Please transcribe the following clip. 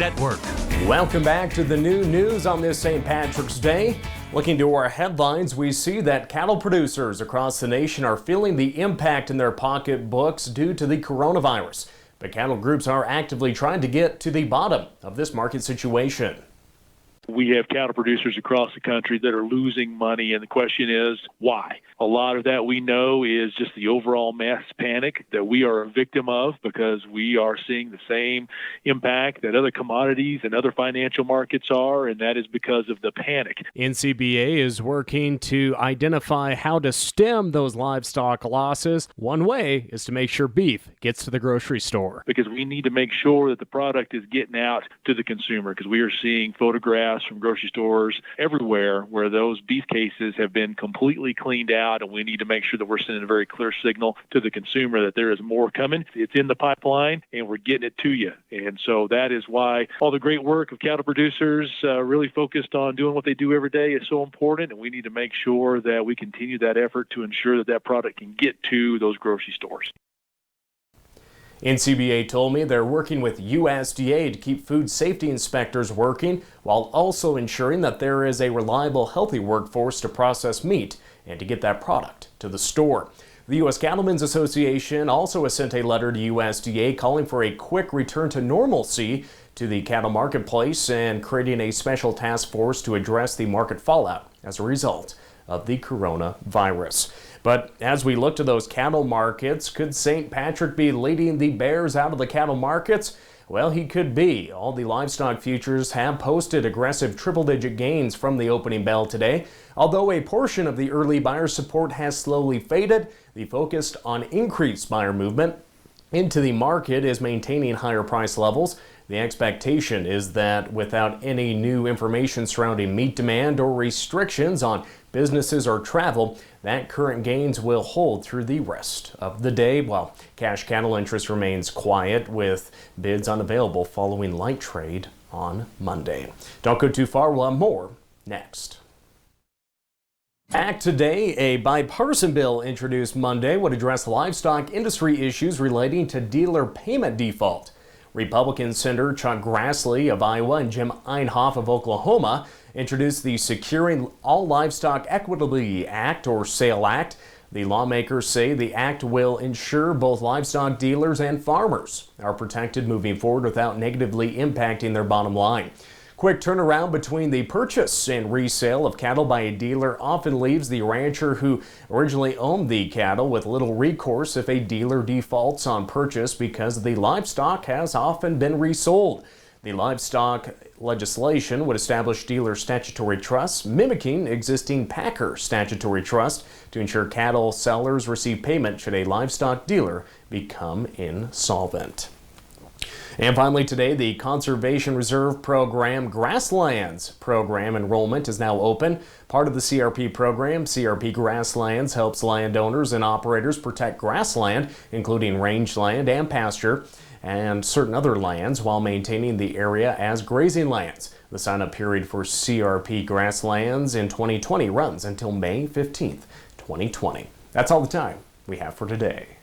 Network. Welcome back to the new news on this St. Patrick's Day. Looking to our headlines, we see that cattle producers across the nation are feeling the impact in their pocketbooks due to the coronavirus. But cattle groups are actively trying to get to the bottom of this market situation. We have cattle producers across the country that are losing money, and the question is, why? A lot of that we know is just the overall mass panic that we are a victim of because we are seeing the same impact that other commodities and other financial markets are, and that is because of the panic. NCBA is working to identify how to stem those livestock losses. One way is to make sure beef gets to the grocery store. Because we need to make sure that the product is getting out to the consumer, because we are seeing photographs from grocery stores everywhere where those beef cases have been completely cleaned out, and we need to make sure that we're sending a very clear signal to the consumer that there is more coming. It's in the pipeline, and we're getting it to you. And so that is why all the great work of cattle producers really focused on doing what they do every day is so important, and we need to make sure that we continue that effort to ensure that that product can get to those grocery stores. NCBA told me they're working with USDA to keep food safety inspectors working while also ensuring that there is a reliable, healthy workforce to process meat and to get that product to the store. The U.S. Cattlemen's Association also has sent a letter to USDA calling for a quick return to normalcy to the cattle marketplace and creating a special task force to address the market fallout as a result of the coronavirus. But as we look to those cattle markets, could St. Patrick be leading the bears out of the cattle markets? Well, he could be. All the livestock futures have posted aggressive triple-digit gains from the opening bell today. Although a portion of the early buyer support has slowly faded, the focus on increased buyer movement into the market is maintaining higher price levels. The expectation is that without any new information surrounding meat demand or restrictions on businesses or travel, that current gains will hold through the rest of the day, while cash cattle interest remains quiet with bids unavailable following light trade on Monday. Don't go too far, we'll have more next. Act Today, a bipartisan bill introduced Monday, would address livestock industry issues relating to dealer payment default. Republican Senator Chuck Grassley of Iowa and Jim Inhofe of Oklahoma introduced the Securing All Livestock Equitably Act, or SALE Act. The lawmakers say the act will ensure both livestock dealers and farmers are protected moving forward without negatively impacting their bottom line. Quick turnaround between the purchase and resale of cattle by a dealer often leaves the rancher who originally owned the cattle with little recourse if a dealer defaults on purchase because the livestock has often been resold. The livestock legislation would establish dealer statutory trusts, mimicking existing packer statutory trust to ensure cattle sellers receive payment should a livestock dealer become insolvent. And finally today, the Conservation Reserve Program Grasslands program enrollment is now open. Part of the CRP program, CRP Grasslands helps landowners and operators protect grassland, including rangeland and pasture, and certain other lands while maintaining the area as grazing lands. The sign-up period for CRP Grasslands in 2020 runs until May 15th, 2020. That's all the time we have for today.